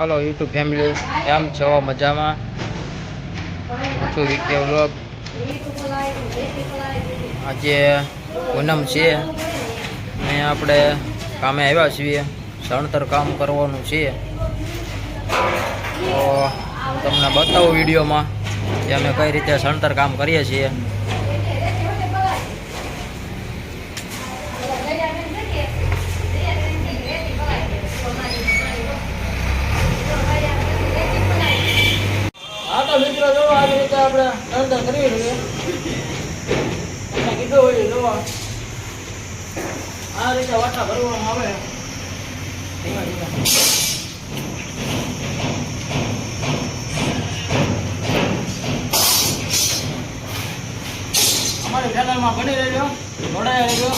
hello YouTube family केम छो मजामा છું Vike vlog આજે પૂનમ છે ને આપણે કામે આવ્યા છીએ સણતર કામ કરવાનું છે તો તમને બતાવું વિડીયોમાં કે અમે કઈ રીતે સણતર કામ કરીએ છીએ મિત્રો જો આ રીતે આપણે સણતર કરી લઈએ કીધું હોય જો આ રીતે વાટા ભરવામાં આવે ધીમા ધીમા અમારી ચેનલમાં બની રહેજો જોડાયા રહેજો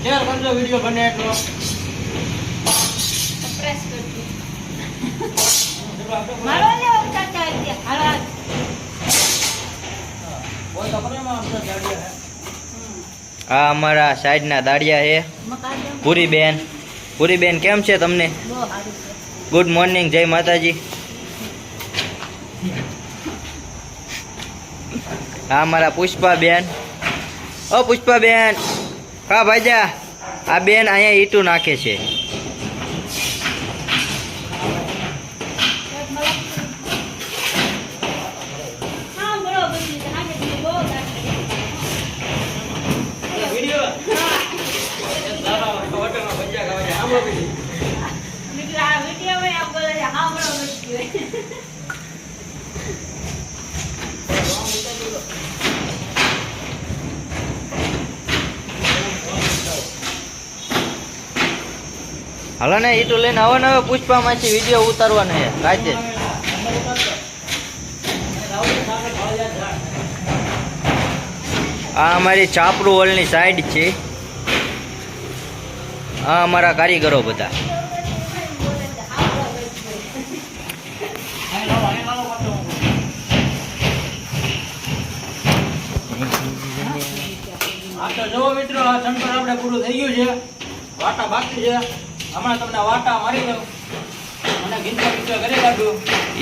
શેર કરજો વિડીયો બને એટલો પ્રેસ કરજો મારો ને ઉતારતા છે હાલ કોઈ તો પ્રેમમાં અંદર દાડિયા હે આ અમારા સાઈડ ના દાડિયા હે પૂરી બેન કેમ છે તમને બહુ સારું છે ગુડ મોર્નિંગ જય માતાજી આ અમારા પુષ્પા બેન ઓ પુષ્પા બેન કા ભાઈજા આ બેન અહીંયા ઈટું નાખે છે હાલો ને ઈટું લઈને આવો ને હવે પુષ્પામાંથી વિડીયો ઉતારવાનો છે કાજે આ અમારી ચાપડું હોલની સાઈડ છે આ અમારા કારીગરો બધા જો મિત્રો આ સણતર આપણે પૂરું થઈ ગયું છે વાટા બાકી છે હમણાં તમને વાટા મારી દઉં મને ગીતા કરી કાઢું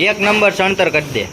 એક નંબર સણતર કરી દે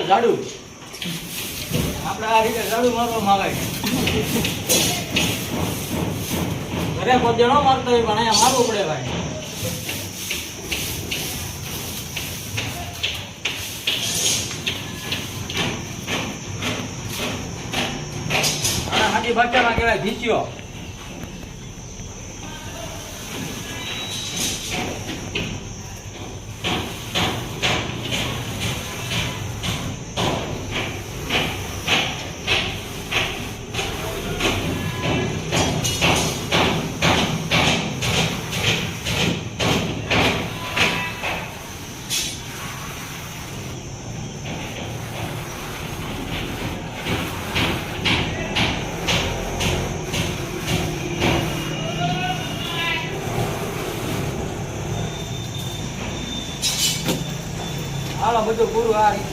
ઝાડુ આપણે આ રીતે ઝાડુ મારવામાં આવે ઘરે પોતે ન મારતો હોય પણ અહીંયા મારવું પડે ભાઈ હાજી ભાષામાં કહેવાય ઘીચ્યો હાલો બધું પૂરું આ રીતે